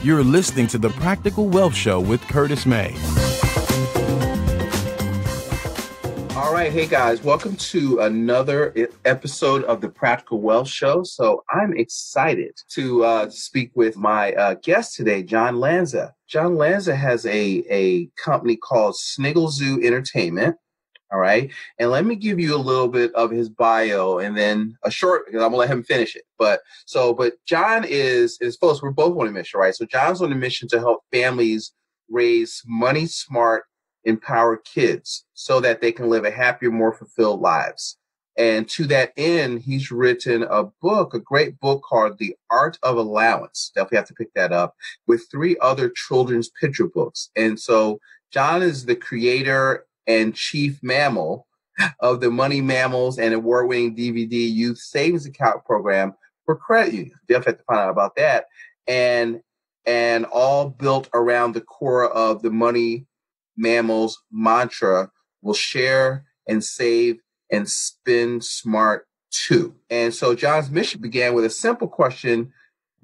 You're listening to The Practical Wealth Show with Curtis May. All right. Hey, guys. Welcome to another episode of The Practical Wealth Show. So I'm excited to speak with my guest today, John Lanza. John Lanza has a company called Sniggle Zoo Entertainment. All right. And let me give you a little bit of his bio and then a short, because I'm going to let him finish it. But John is folks, we're both on a mission, right? So John's on a mission to help families raise money smart, empower kids so that they can live a happier, more fulfilled lives. And to that end, he's written a great book called The Art of Allowance. Definitely have to pick that up, with 3 other children's picture books. And so John is the creator and chief mammal of the Money Mammals and award-winning DVD youth savings account program for credit unions. Definitely have to find out about that. And all built around the core of the Money Mammals mantra: will share and save and spend smart too. And so John's mission began with a simple question: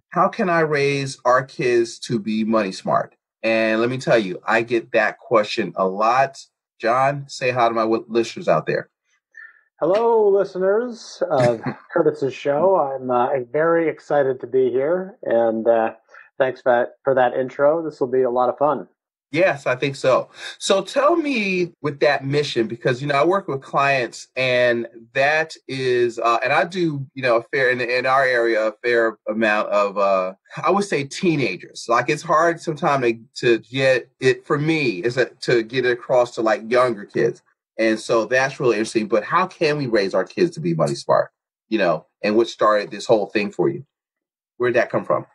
how can I raise our kids to be money smart? And let me tell you, I get that question a lot. John, say hi to my listeners out there. Hello, listeners of Curtis's show. I'm very excited to be here, and thanks for that intro. This will be a lot of fun. Yes, I think so. So tell me, with that mission, because, I work with clients, and that is, and I do, a fair, in our area, a fair amount of, I would say, teenagers. Like, it's hard sometimes to get it, for me, to get it across to like younger kids. And so that's really interesting. But how can we raise our kids to be money smart, and what started this whole thing for you? Where'd that come from?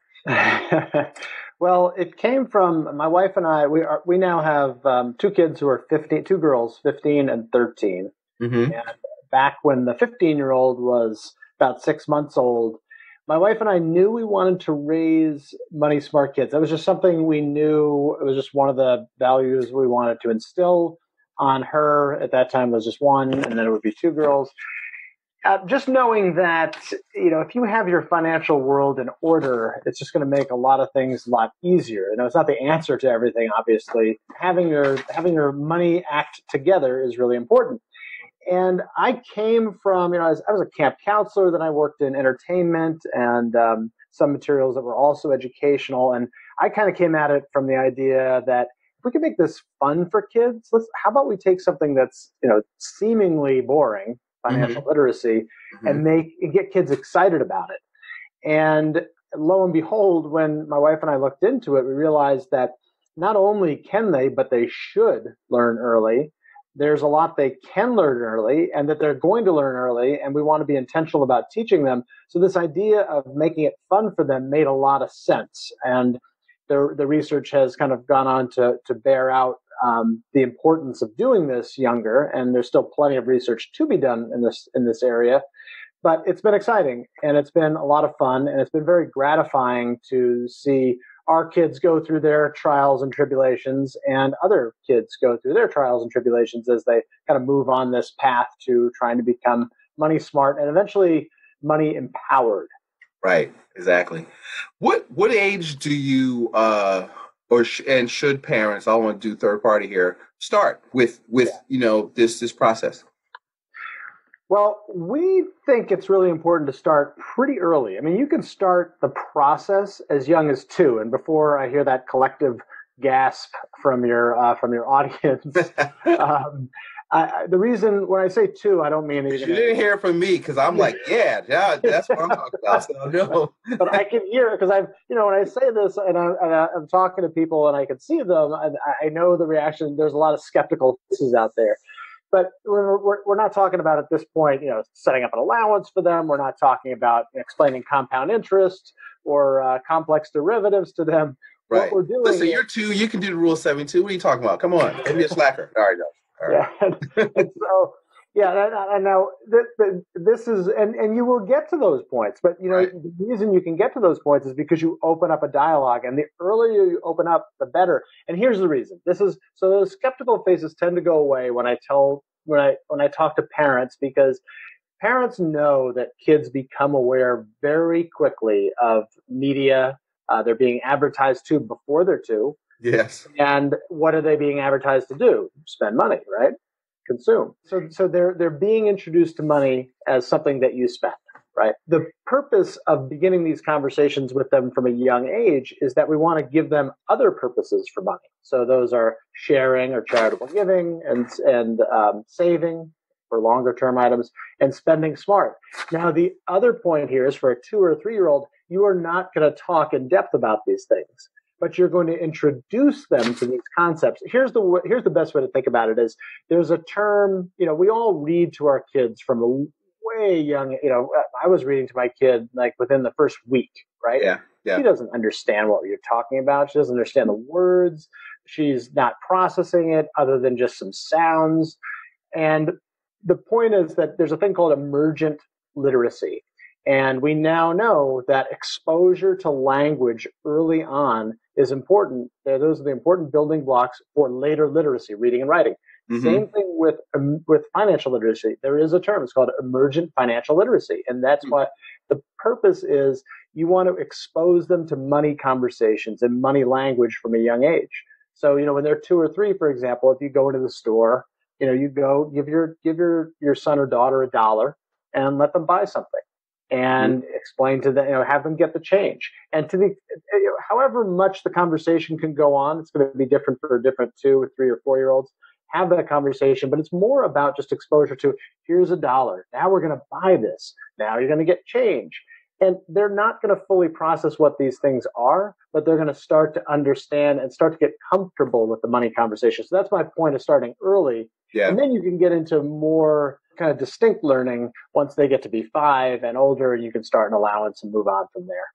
Well, it came from my wife and I. We now have 2 kids who are 15, 2 girls, 15 and 13. Mm-hmm. And back when the 15-year-old was about 6 months old, my wife and I knew we wanted to raise money smart kids. That was just something we knew. It was just one of the values we wanted to instill on her. At that time, it was just 1, and then it would be 2 girls. Just knowing that, if you have your financial world in order, it's just going to make a lot of things a lot easier. It's not the answer to everything, obviously. Having your money act together is really important. And I came from, I was a camp counselor, then I worked in entertainment and some materials that were also educational. And I kind of came at it from the idea that if we can make this fun for kids, how about we take something that's, seemingly boring, financial literacy, and get kids excited about it. And lo and behold, when my wife and I looked into it, we realized that not only can they, but they should learn early. There's a lot they can learn early, and that they're going to learn early, and we want to be intentional about teaching them. So this idea of making it fun for them made a lot of sense. And the research has kind of gone on to bear out the importance of doing this younger, and there's still plenty of research to be done in this area. But it's been exciting, and it's been a lot of fun, and it's been very gratifying to see our kids go through their trials and tribulations, and other kids go through their trials and tribulations as they kind of move on this path to trying to become money smart and eventually money empowered. Right, exactly. What age do you and should parents, I don't want to do third party here, start with this process? Well, we think it's really important to start pretty early. I mean, you can start the process as young as 2. And before I hear that collective gasp from your audience, the reason when I say 2, I don't mean that you didn't hear it from me, because I'm like, yeah, that's what I'm talking about. So no. But I can hear it, because when I say this and I'm talking to people and I can see them, I know the reaction. There's a lot of skeptical faces out there. But we're not talking about at this point, setting up an allowance for them. We're not talking about explaining compound interest or complex derivatives to them. Right. What we're doing. Listen, you're 2. You can do the rule 72. What are you talking about? Come on, don't be a slacker. All right, no. All right. Yeah. And so, and now this is, and you will get to those points. But right. The reason you can get to those points is because you open up a dialogue, and the earlier you open up, the better. And here's the reason. So those skeptical faces tend to go away when I talk to parents, because parents know that kids become aware very quickly of media, They're being advertised to before they're two. Yes. And what are they being advertised to do? Spend money, right? Consume. So they're being introduced to money as something that you spend, right? The purpose of beginning these conversations with them from a young age is that we want to give them other purposes for money. So those are sharing or charitable giving and saving for longer term items and spending smart. Now, the other point here is for a 2 or 3-year-old, you are not going to talk in depth about these things, but you're going to introduce them to these concepts. Here's the best way to think about it is there's a term, we all read to our kids from a way young, I was reading to my kid like within the first week, right? Yeah. She doesn't understand what you're talking about. She doesn't understand the words. She's not processing it other than just some sounds. And the point is that there's a thing called emergent literacy. And we now know that exposure to language early on is important. Those are the important building blocks for later literacy, reading and writing. Mm-hmm. Same thing with financial literacy. There is a term. It's called emergent financial literacy. And that's what the purpose is. You want to expose them to money conversations and money language from a young age. So, when they're 2 or 3, for example, if you go into the store, you go give your son or daughter $1 and let them buy something. And explain to them, have them get the change. And however much the conversation can go on, it's going to be different for different 2 or 3 or 4-year-olds. Have that conversation, but it's more about just exposure to here's $1. Now we're going to buy this. Now you're going to get change. And they're not going to fully process what these things are, but they're going to start to understand and start to get comfortable with the money conversation. So that's my point of starting early. Yeah. And then you can get into more kind of distinct learning once they get to be 5 and older, and you can start an allowance and move on from there.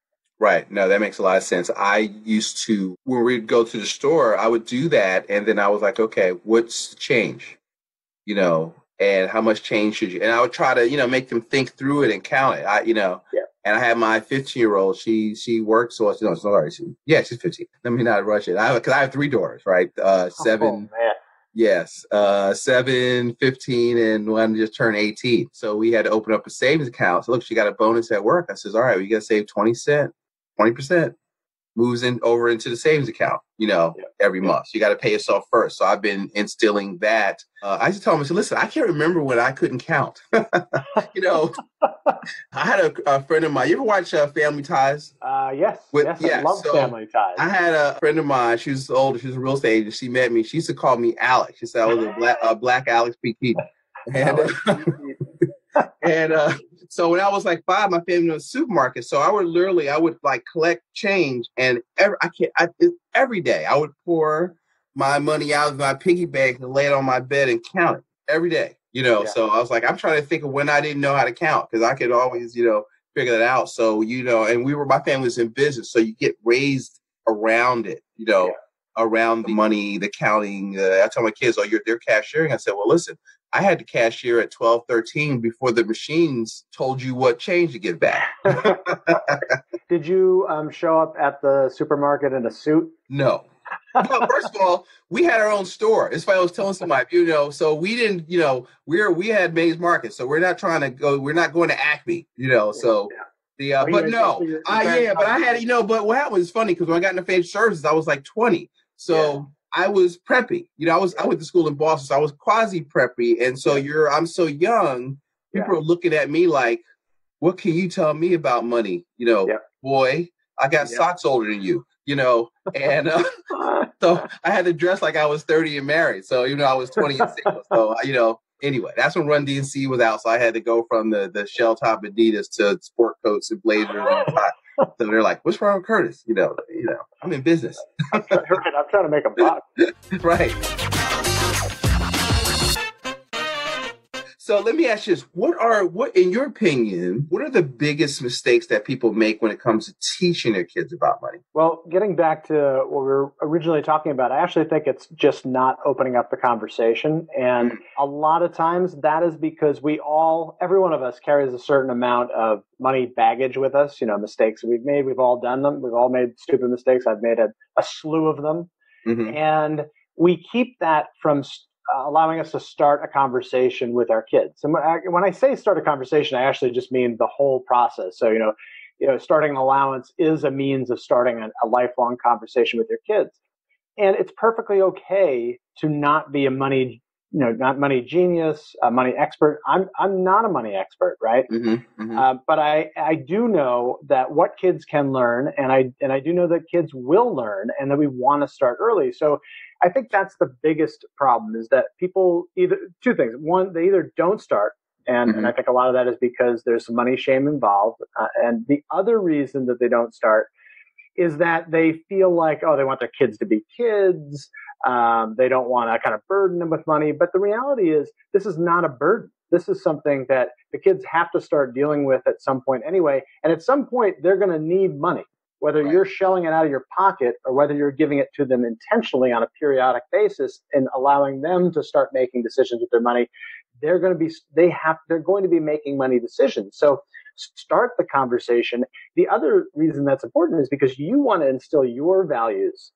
Right. No, that makes a lot of sense. I used to, when we'd go to the store, I would do that. And then I was like, okay, what's the change? And how much change should you? And I would try to, make them think through it and count it. Yeah. And I had my 15-year-old. She works. So no, sorry. She's 15. Let me not rush it. Because I have 3 daughters, right? 7. Oh, man. Yes. 7, 15, and one just turned 18. So we had to open up a savings account. So look, she got a bonus at work. I says, all right, we got to save 20%. Moves over into the savings account, every month. So you got to pay yourself first. So I've been instilling that. I just tell them, I said, listen, I can't remember when I couldn't count. I had a friend of mine. You ever watch Family Ties? Yes. I love Family Ties. I had a friend of mine. She was older. She was a real estate agent. She met me. She used to call me Alex. She said I was a black Alex P. Keaton. So when I was like 5, my family was a supermarket. So I would like collect change, and every day I would pour my money out of my piggy bank and lay it on my bed and count it every day. So I was like, I'm trying to think of when I didn't know how to count, because I could always, figure that out. So, and my family was in business. So you get raised around it, around the money, the counting. I tell my kids, they're cashiering. I said, well, listen, I had to cashier at 12, 13 before the machines told you what change to give back. Did you show up at the supermarket in a suit? No. Well, first of all, we had our own store. It's why I was telling somebody, so we didn't, we had Mays Market, so we're not going to Acme, so. But I had, but what happened was funny, because when I got into financial services, I was like 20. So I was preppy. I went to school in Boston, so I was quasi preppy. And so I'm so young, people are looking at me like, what can you tell me about money? Boy, I got socks older than you, and so I had to dress like I was 30 and married. So, I was 20 and single. So, anyway, that's when Run DMC was out. So I had to go from the shell top Adidas to sport coats and blazers and tie. So they're like, what's wrong with Curtis? I'm in business. I'm trying to make a buck. Right. So let me ask you this. What, in your opinion, what are the biggest mistakes that people make when it comes to teaching their kids about money? Well, getting back to what we were originally talking about, I actually think it's just not opening up the conversation. And a lot of times that is because every one of us carries a certain amount of money baggage with us, mistakes we've made. We've all done them. We've all made stupid mistakes. I've made a slew of them. Mm-hmm. And we keep that from allowing us to start a conversation with our kids. And when I say start a conversation, I actually just mean the whole process. So, starting an allowance is a means of starting a lifelong conversation with your kids. And it's perfectly okay to not be not money genius, a money expert. I'm not a money expert, right? But I do know that what kids can learn, and I do know that kids will learn, and that we want to start early. So I think that's the biggest problem, is that people either two things. One, they either don't start, and I think a lot of that is because there's some money shame involved. And the other reason that they don't start is that they feel like, they want their kids to be kids. They don't want to kind of burden them with money. But the reality is, this is not a burden. This is something that the kids have to start dealing with at some point anyway. And at some point, they're going to need money, whether you're shelling it out of your pocket or whether you're giving it to them intentionally on a periodic basis and allowing them to start making decisions with their money. They're going to be making money decisions. So start the conversation. The other reason that's important is because you want to instill your values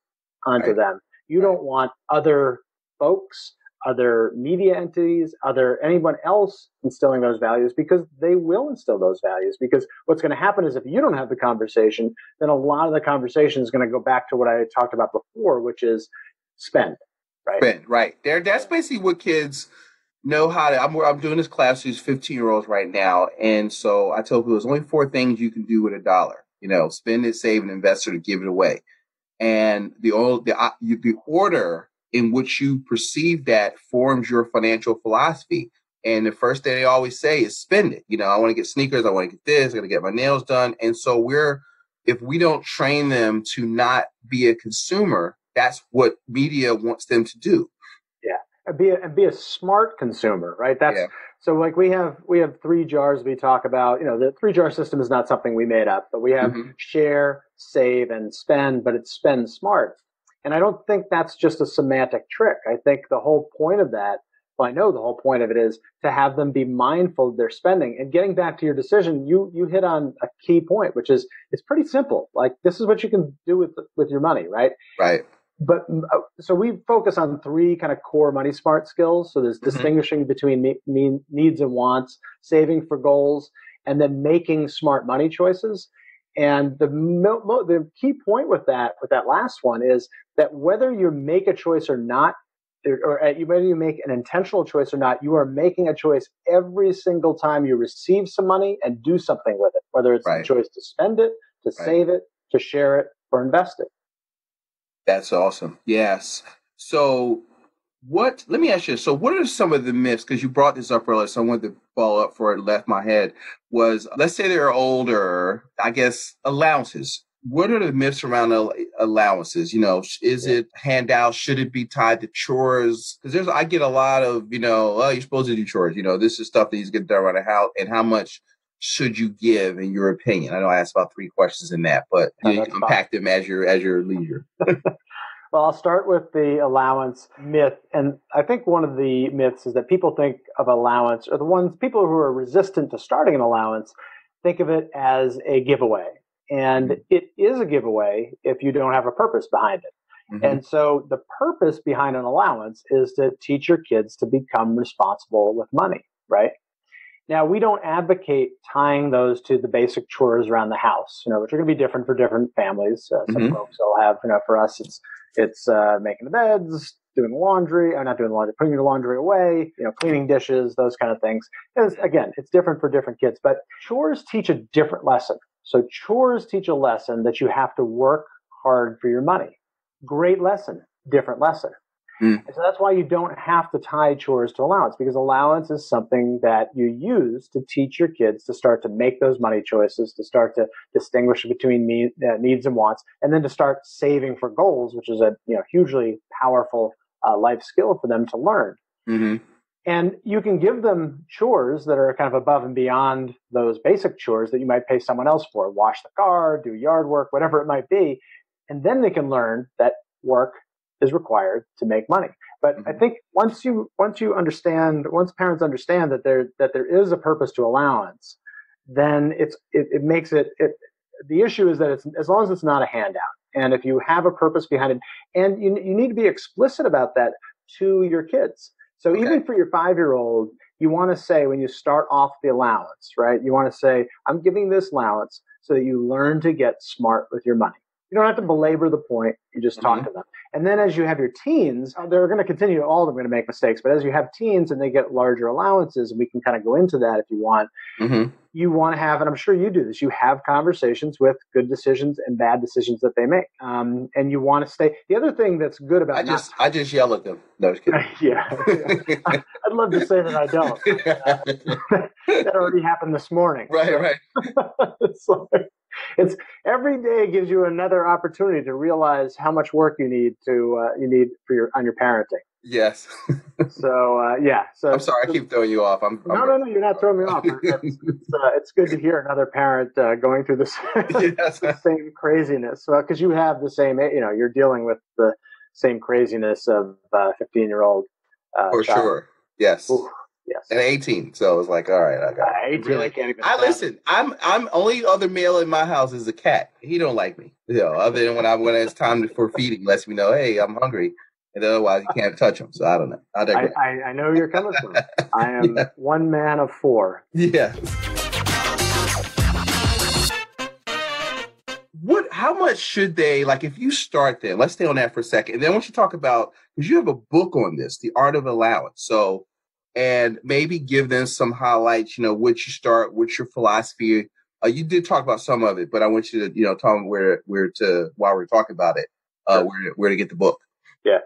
onto them. You don't want other folks, other media entities, anyone else instilling those values, because they will instill those values. Because what's going to happen is, if you don't have the conversation, then a lot of the conversation is going to go back to what I talked about before, which is spend. Right. Spend, right. That's basically what kids know how to. I'm doing this class with 15-year-olds right now, and so I tell people there's only 4 things you can do with $1. Spend it, save, and invest, or to give it away. And the order in which you perceive that forms your financial philosophy. And the first thing they always say is spend it. I want to get sneakers. I want to get this. I'm going to get my nails done. And so if we don't train them to not be a consumer, that's what media wants them to do. Yeah. Be a smart consumer, right? So like we have 3 jars we talk about. The 3-jar system is not something we made up, but we have share, save, and spend, but it's spend smart. And I don't think that's just a semantic trick. I think the whole point of that, I know the whole point of it is to have them be mindful of their spending. And getting back to your decision, you hit on a key point, which is it's pretty simple. Like, this is what you can do with your money, right? Right. But so we focus on 3 kind of core money smart skills. So there's distinguishing between needs and wants, saving for goals, and then making smart money choices. And the key point with that last one is that whether you make a choice or not, or whether you make an intentional choice or not, you are making a choice every single time you receive some money and do something with it, whether it's the choice to spend it, to save it, to share it, or invest it. That's awesome. Yes. So let me ask you, so what are some of the myths? Because you brought this up earlier, so I wanted to follow up for it, left my head, was, let's say they're older, I guess, allowances. What are the myths around allowances? Is it handouts? Should it be tied to chores? Because I get a lot of, you're supposed to do chores. This is stuff that you get done around the house. And how much should you give, in your opinion? I know I asked about 3 questions in that, but you unpack them as your leisure. Well, I'll start with the allowance myth. And I think one of the myths is that people think of allowance, or people who are resistant to starting an allowance think of it as a giveaway. And it is a giveaway if you don't have a purpose behind it. And so the purpose behind an allowance is to teach your kids to become responsible with money, right? Now, we don't advocate tying those to the basic chores around the house, which are going to be different for different families. Some folks will have, for us, it's making the beds, doing the laundry, or not doing the laundry, putting the laundry away, cleaning dishes, those kind of things. Again, it's different for different kids, but chores teach a different lesson. So chores teach a lesson that you have to work hard for your money. Great lesson, different lesson. And so that's why you don't have to tie chores to allowance, because allowance is something that you use to teach your kids to start to make those money choices, to start to distinguish between needs and wants, and then to start saving for goals, which is a hugely powerful life skill for them to learn. And you can give them chores that are kind of above and beyond those basic chores that you might pay someone else for: wash the car, do yard work, whatever it might be. And then they can learn that work is required to make money. But I think once parents understand that there is a purpose to allowance, then it makes it. The issue is that it's, as long as it's not a handout, and if you have a purpose behind it, and you need to be explicit about that to your kids. So even for your 5-year-old, you want to say, when you start off the allowance, right? You want to say, I'm giving this allowance so that you learn to get smart with your money. You don't have to belabor the point. You just talk to them. And then as you have your teens, they're going to continue, all of them are going to make mistakes. But as you have teens and they get larger allowances, and we can kind of go into that if you want, you want to have, and I'm sure you do this, you have conversations with good decisions and bad decisions that they make. And you want to stay. The other thing that's good about I just yell at them. No, just kidding. Yeah. I'd love to say that I don't. That already happened this morning. Right. It's every day gives you another opportunity to realize how much work you need for your parenting. Yes. So So I'm sorry, I keep throwing you off. No, you're not throwing me off. It's good to hear another parent going through this the same craziness. Because you have the same, you're dealing with the same craziness of a 15-year-old. For child. sure. Yes. Ooh, yes. And 18. So it's like, all right, I got it. 18, really. I can't even. Listen. I'm only other male in my house is a cat. He don't like me. Other than when it's time for feeding, lets me know, hey, I'm hungry. And otherwise, you can't touch them. So I don't know. I know you're coming from. I am one man of four. Yeah. How much should they, like, if you start there, let's stay on that for a second. And then I want you to talk about, because you have a book on this, The Art of Allowance. So, and maybe give them some highlights, what you start, what's your philosophy. You did talk about some of it, but I want you to, tell them while we're talking about it, where to get the book. Yeah.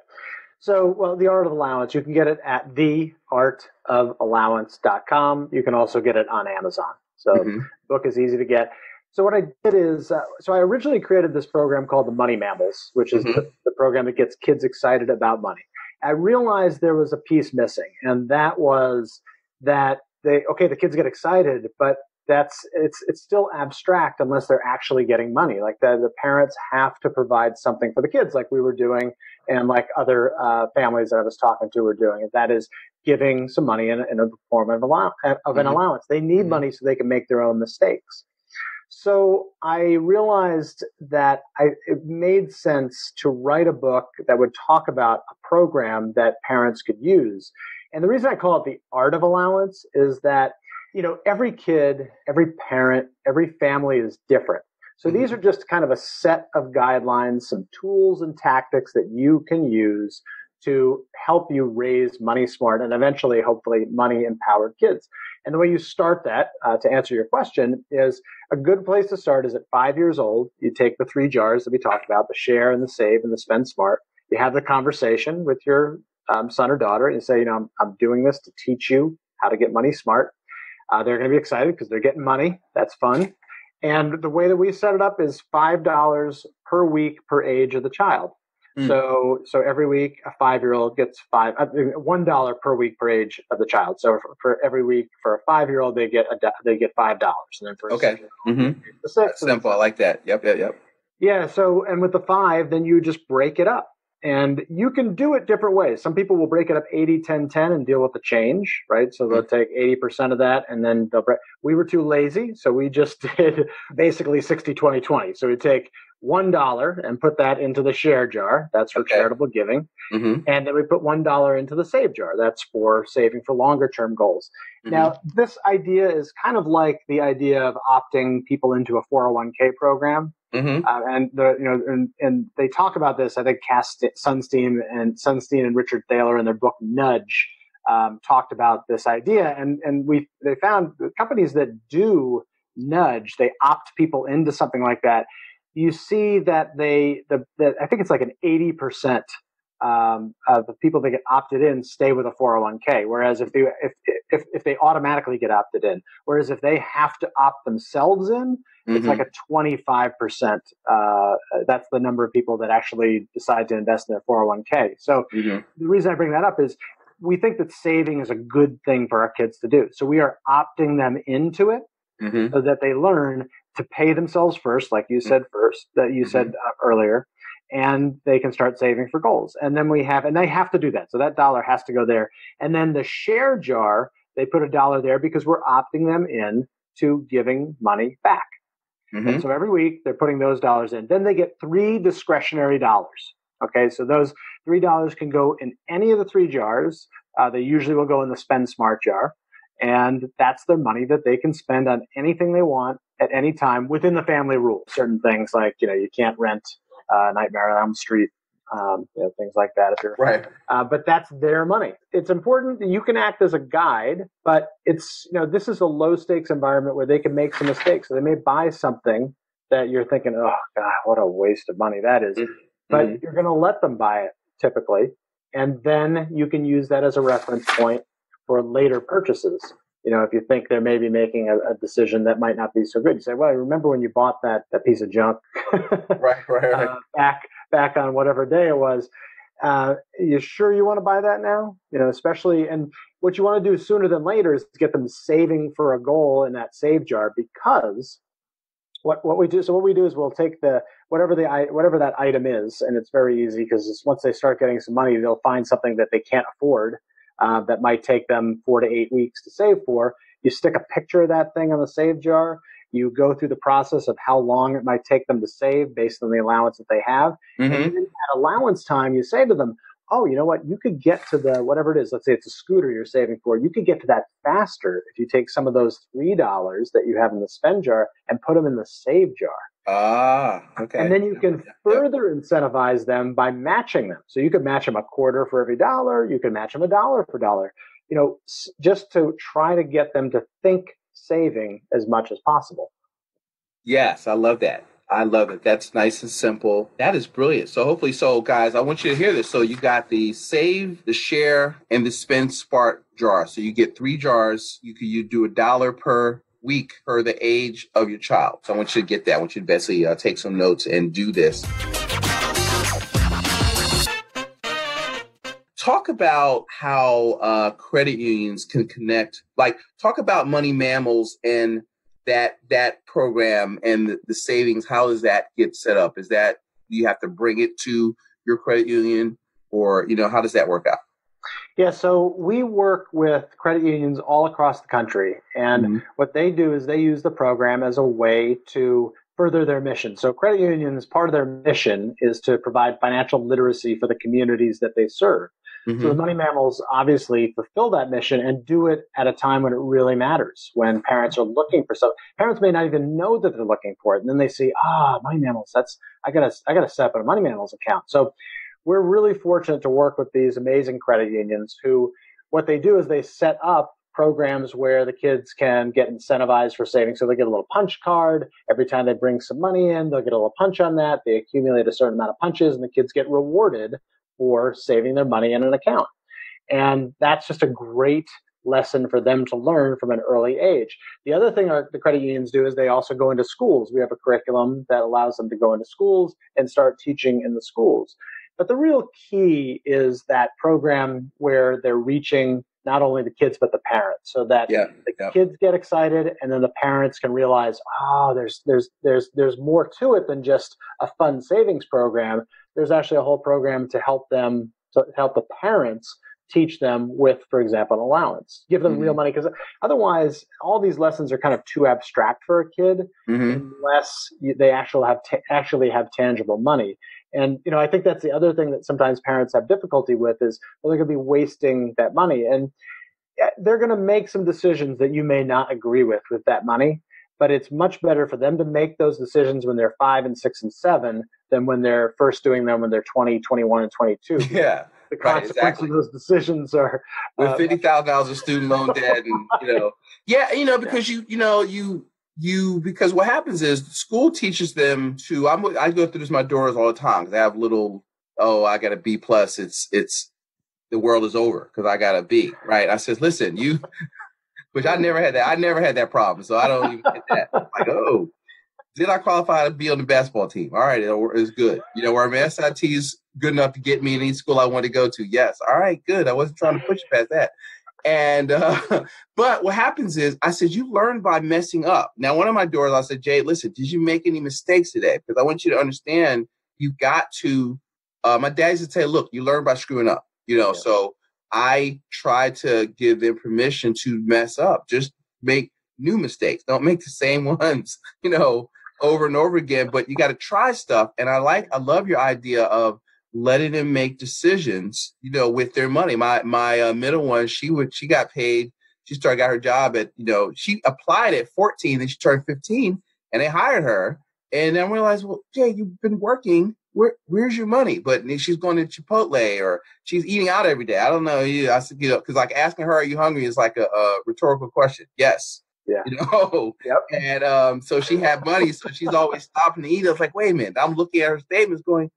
So, The Art of Allowance, you can get it at theartofallowance.com. You can also get it on Amazon. So the book is easy to get. So what I did is, I originally created this program called the Money Mammals, which is the program that gets kids excited about money. I realized there was a piece missing, and that was that the kids get excited, but it's still abstract unless they're actually getting money. Like the parents have to provide something for the kids, like we were doing, and like other families that I was talking to were doing. And that is giving some money in a form of an allowance. They need money so they can make their own mistakes. So I realized that it made sense to write a book that would talk about a program that parents could use. And the reason I call it The Art of Allowance is that, every kid, every parent, every family is different. So these are just kind of a set of guidelines, some tools and tactics that you can use to help you raise money smart and eventually, hopefully, money empowered kids. And the way you start that, to answer your question, is a good place to start is at 5 years old. You take the 3 jars that we talked about, the share and the save and the spend smart. You have the conversation with your son or daughter and you say, I'm doing this to teach you how to get money smart. They're going to be excited because they're getting money. That's fun. And the way that we set it up is $5 per week per age of the child. So every week a 5-year-old gets $1 per week per age of the child. So for every week for a 5-year-old they get $5, and then for a 6-year-old, the 6. Simple. I like that. Yep. Yeah. So and with the 5, then you just break it up. And you can do it different ways. Some people will break it up 80-10-10 and deal with the change, right? So they'll take 80% of that and then they'll break. We were too lazy, so we just did basically 60-20-20. So we take $1 and put that into the share jar. That's for charitable giving. And then we put $1 into the save jar. That's for saving for longer term goals. Now, this idea is kind of like the idea of opting people into a 401k program. And they talk about this. I think Sunstein and Richard Thaler in their book Nudge talked about this idea. And they found the companies that do Nudge, they opt people into something like that. You see that I think it's like an 80% of the people that get opted in stay with a 401k. Whereas if they automatically get opted in, whereas if they have to opt themselves in, it's like a 25%. That's the number of people that actually decide to invest in a 401k. So the reason I bring that up is we think that saving is a good thing for our kids to do. So we are opting them into it so that they learn to pay themselves first, like you said said earlier, and they can start saving for goals. And then they have to do that. So that dollar has to go there. And then the share jar, they put $1 there because we're opting them in to giving money back. And so every week they're putting those dollars in. Then they get 3 discretionary dollars. Okay, so those $3 can go in any of the 3 jars. They usually will go in the Spend Smart jar. And that's their money that they can spend on anything they want at any time within the family rules. Certain things like, you can't rent Nightmare on Elm Street, things like that. If you're Right. But that's their money. It's important that you can act as a guide, but it's, this is a low stakes environment where they can make some mistakes. So they may buy something that you're thinking, oh God, what a waste of money that is. Mm-hmm. But you're going to let them buy it typically. And then you can use that as a reference point for later purchases. If you think they're maybe making a decision that might not be so good, you say, well, I remember when you bought that piece of junk right. Back on whatever day it was. You sure you want to buy that now? Especially, and what you want to do sooner than later is get them saving for a goal in that save jar, because what we do is we'll take whatever that item is, and it's very easy because once they start getting some money, they'll find something that they can't afford that might take them 4 to 8 weeks to save for. You stick a picture of that thing on the save jar. You go through the process of how long it might take them to save based on the allowance that they have. Mm-hmm. And in that allowance time, you say to them, oh, you know what? You could get to the whatever it is. Let's say it's a scooter you're saving for. You could get to that faster if you take some of those $3 that you have in the spend jar and put them in the save jar. Ah, okay. And then you can further incentivize them by matching them. So you could match them a quarter for every dollar. You could match them $1 for dollar. Just to try to get them to think saving as much as possible. Yes, I love that. I love it. That's nice and simple. That is brilliant. So guys, I want you to hear this. So you got the save, the share, and the spend spark jar. So you get 3 jars. You do $1 per week per the age of your child. So I want you to get that. I want you to basically take some notes and do this. Talk about how credit unions can connect. Talk about Money Mammals and that program and the savings. How does that get set up? Is that you have to bring it to your credit union, or how does that work out? Yeah, so we work with credit unions all across the country, and what they do is they use the program as a way to further their mission. So credit unions, part of their mission is to provide financial literacy for the communities that they serve. Mm-hmm. So the Money Mammals obviously fulfill that mission and do it at a time when it really matters, when parents are looking for something. Parents may not even know that they're looking for it, and then they see, Money Mammals, I gotta set up a Money Mammals account. So we're really fortunate to work with these amazing credit unions who, what they do is they set up programs where the kids can get incentivized for saving. So they get a little punch card. Every time they bring some money in, they'll get a little punch on that. They accumulate a certain amount of punches, and the kids get rewarded for saving their money in an account. And that's just a great lesson for them to learn from an early age. The other thing the credit unions do is they also go into schools. We have a curriculum that allows them to go into schools and start teaching in the schools. But the real key is that program where they're reaching not only the kids, but the parents, so that the kids get excited, and then the parents can realize, there's more to it than just a fun savings program. There's actually a whole program to help them, to help the parents teach them with, for example, an allowance, give them real money, because otherwise all these lessons are kind of too abstract for a kid unless they actually have tangible money. And, I think that's the other thing that sometimes parents have difficulty with is, they're going to be wasting that money. And they're going to make some decisions that you may not agree with that money, but it's much better for them to make those decisions when they're 5 and 6 and 7 than when they're first doing them when they're 20, 21, and 22. Yeah. The consequences of those decisions are with $50,000 of student loan debt, and because what happens is school teaches them to. I go through this with my daughters all the time because I have little. Oh, I got a B plus. It's the world is over because I got a B. Right? I says, listen, which I never had that. I never had that problem, so I don't even get that. Like, oh, did I qualify to be on the basketball team? All right, it's good. Where my SAT is good enough to get me in any school I want to go to. Yes. All right, good. I wasn't trying to push you past that. And, but what happens is I said, you learn by messing up. Now, one of my daughters, I said, Jade, listen, did you make any mistakes today? Because I want you to understand, you got to, my dad used to say, look, you learn by screwing up, so I try to give them permission to mess up. Just make new mistakes. Don't make the same ones, over and over again, but you got to try stuff. And I love your idea of letting them make decisions, with their money. My middle one, she got paid she got her job at, she applied at 14, then she turned 15 and they hired her. And then I realized, well, Jay, you've been working. Where's your money? But she's going to Chipotle or she's eating out every day. I don't know. I said, because like asking her, are you hungry is like a rhetorical question. Yes. Yeah. Yep. And so she had money. So she's always stopping to eat. I was like, wait a minute. I'm looking at her statements going,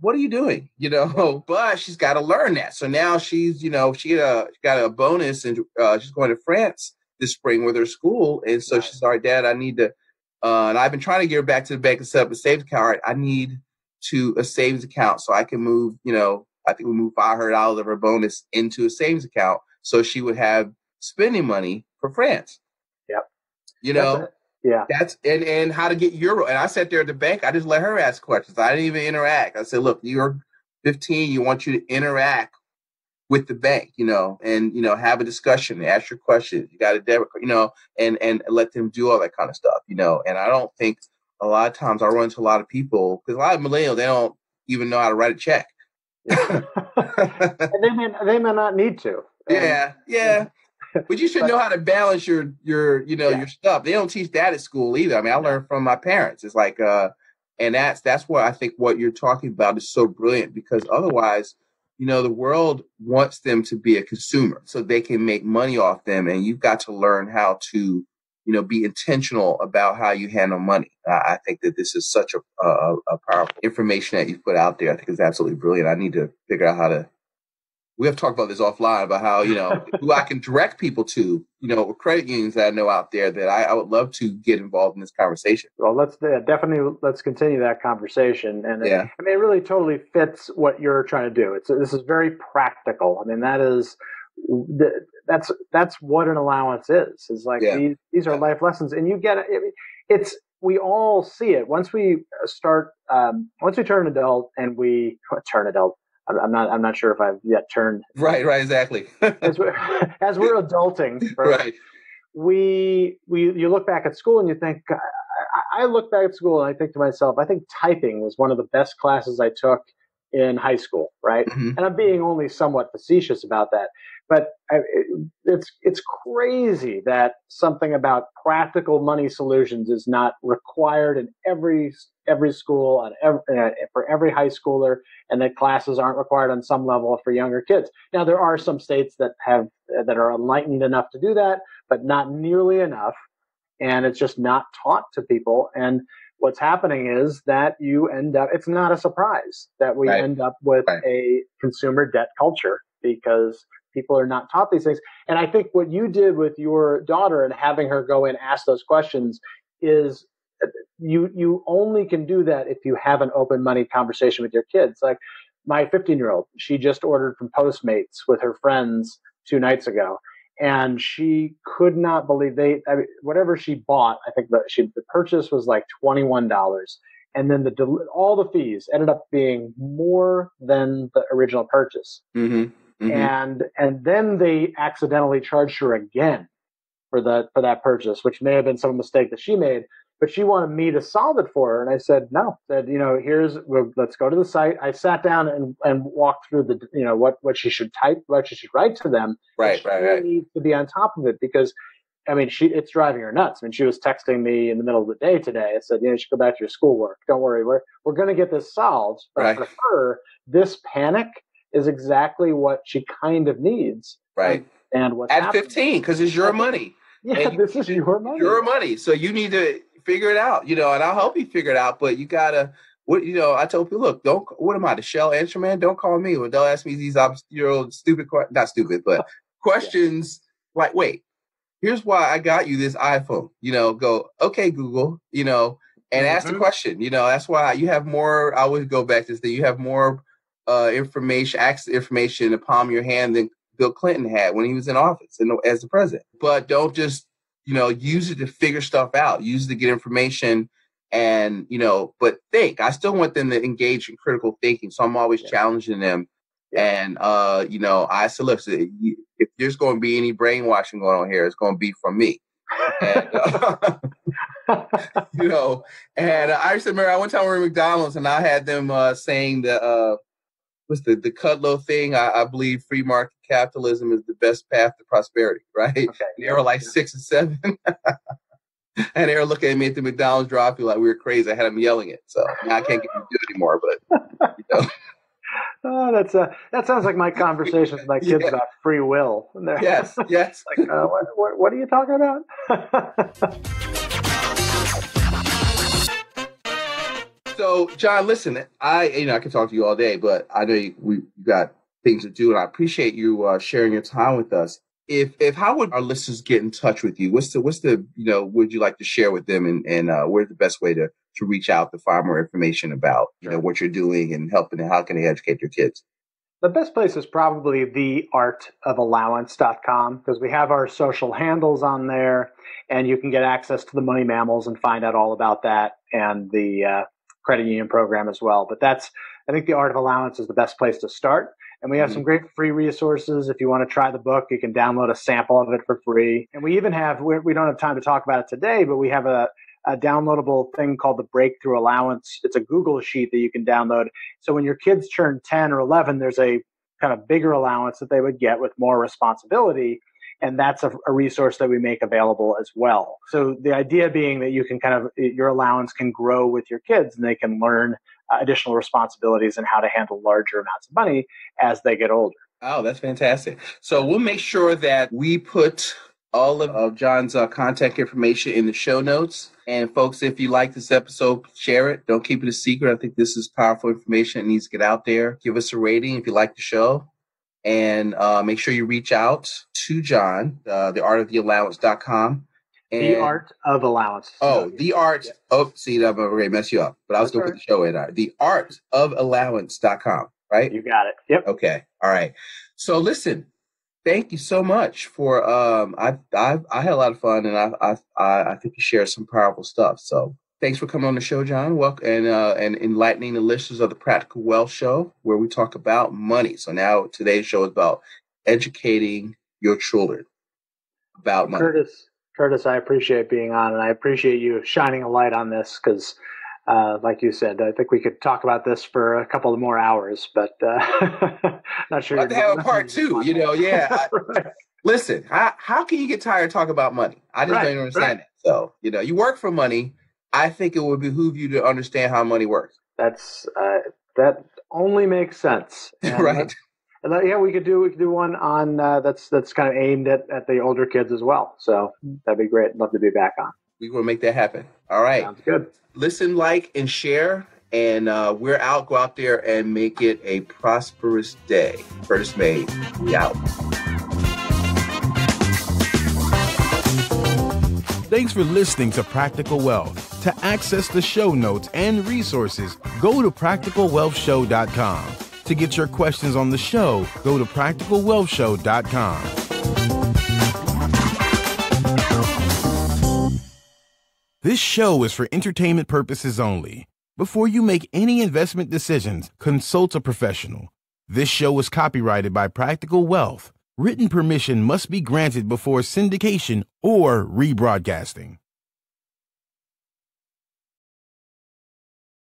what are you doing? But she's got to learn that. So now she's, she got a bonus and she's going to France this spring with her school. And so she's like, Dad, I need to, and I've been trying to get her back to the bank and set up a savings account. I need a savings account so I can move, I think we moved $500 of her bonus into a savings account so she would have spending money for France. Yep. That's and how to get euro. And I sat there at the bank. I just let her ask questions. I didn't even interact. I said, look, you're 15. You want you to interact with the bank, and, have a discussion, ask your questions. You got a debit card, and let them do all that kind of stuff, and I don't think a lot of times I run into a lot of people because a lot of millennials, they don't even know how to write a check. And they may not need to. Yeah. But you should know how to balance your stuff. They don't teach that at school either. I mean, I learned from my parents. It's like, and that's why I think what you're talking about is so brilliant because otherwise, the world wants them to be a consumer so they can make money off them. And you've got to learn how to, be intentional about how you handle money. I think that this is such a powerful information that you've put out there. I think it's absolutely brilliant. I need to figure out how to. We have talked about this offline about how, who I can direct people to, credit unions that I know out there that I would love to get involved in this conversation. Well, let's continue that conversation. And it really totally fits what you're trying to do. This is very practical. I mean, that's what an allowance is. It's like these are life lessons, and you get it. We all see it once we turn adult and we turn adult. I'm not sure if I've yet turned. Right, exactly. as we're adulting, right? You look back at school and you think. I look back at school and I think to myself, I think typing was one of the best classes I took in high school, right? Mm-hmm. And I'm being only somewhat facetious about that, but it's crazy that something about practical money solutions is not required in every school and for every high schooler, and that classes aren't required on some level for younger kids. Now, there are some states that are enlightened enough to do that, but not nearly enough, and it's just not taught to people. And what's happening is that you end up, it's not a surprise that we end up with a consumer debt culture because people are not taught these things. And I think what you did with your daughter and having her go in, ask those questions is you only can do that if you have an open money conversation with your kids. Like my 15-year-old, she just ordered from Postmates with her friends 2 nights ago. And she could not believe whatever she bought. I think the purchase was like $21, and then all the fees ended up being more than the original purchase. Mm-hmm. Mm-hmm. And then they accidentally charged her again for that purchase, which may have been some mistake that she made. But she wanted me to solve it for her, and I said no. Said let's go to the site. I sat down and walked through what she should type, what she should write to them. Right. She needs to be on top of it because, I mean, it's driving her nuts. I mean, she was texting me in the middle of the day today. I said, you should go back to your schoolwork. Don't worry, we're going to get this solved. But for her, this panic is exactly what she kind of needs. Right. And what's at 15, because it's your money. Yeah, this is your money. Your money. So you need to figure it out, and I'll help you figure it out, but you gotta, I told people, look, what am I, the shell answer man? Don't call me when they'll ask me these stupid, not stupid, but questions like, wait, here's why I got you this iPhone, go, okay, Google, and ask the question, that's why you have more, I always go back to this thing, you have more access to information in the palm of your hand than Bill Clinton had when he was in office as the president. But don't just, use it to figure stuff out, use it to get information and, but think. I still want them to engage in critical thinking. So I'm always challenging them. Yeah. And, I said, look, if there's going to be any brainwashing going on here, it's going to be from me. And, and I used to remember one time we were at McDonald's and I had them saying that, what's the Kudlow thing? I believe free market capitalism is the best path to prosperity, right? Okay. And they were like 6 and 7. And they were looking at me at the McDonald's drive-thru like we were crazy. I had them yelling it. So now I can't get them to do it anymore, but you know. Oh, that sounds like my conversation with my kids about free will. Yes. Like, what are you talking about? So, John, listen, I can talk to you all day, but I know you got things to do, and I appreciate you sharing your time with us. If how would our listeners get in touch with you? What's the would you like to share with them, and where's the best way to reach out to find more information about what you're doing and helping, and how can they educate your kids? The best place is probably theartofallowance.com, because we have our social handles on there, and you can get access to the Money Mammals and find out all about that, and the credit union program as well. But I think the Art of Allowance is the best place to start. And we have some great free resources. If you want to try the book, you can download a sample of it for free. And we even have, we don't have time to talk about it today, but we have a downloadable thing called the Breakthrough Allowance. It's a Google sheet that you can download. So when your kids turn 10 or 11, there's a kind of bigger allowance that they would get with more responsibility. And that's a resource that we make available as well. So the idea being that you can your allowance can grow with your kids, and they can learn additional responsibilities and how to handle larger amounts of money as they get older. Oh, that's fantastic. So we'll make sure that we put all of John's contact information in the show notes. And folks, if you like this episode, share it. Don't keep it a secret. I think this is powerful information. It needs to get out there. Give us a rating if you like the show. And make sure you reach out to John, theartoftheallowance.com. The Art of Allowance. Oh, the art. Yeah. Oh, see, I'm going to mess you up. But I was going to put the show in. Theartofallowance.com, right? You got it. Yep. Okay. All right. So listen, thank you so much for. I had a lot of fun, and I think you shared some powerful stuff. So thanks for coming on the show, John. Welcome and enlightening the listeners of the Practical Wealth Show, where we talk about money. So now today's show is about educating your children about money. Curtis, I appreciate being on, and I appreciate you shining a light on this because, like you said, I think we could talk about this for a couple of more hours, but not sure. I'd like to have a part two, yeah. Right. Listen, how can you get tired of talking about money? I just don't understand it. So, you work for money. I think it would behoove you to understand how money works. That only makes sense. And right. Yeah, we could do one on that's kind of aimed at the older kids as well. So that'd be great. Love to be back on. We will make that happen. All right. Sounds good. Listen, like, and share. And we're out. Go out there and make it a prosperous day. Curtis May, we out. Thanks for listening to Practical Wealth. To access the show notes and resources, go to practicalwealthshow.com. To get your questions on the show, go to practicalwealthshow.com. This show is for entertainment purposes only. Before you make any investment decisions, consult a professional. This show is copyrighted by Practical Wealth. Written permission must be granted before syndication or rebroadcasting.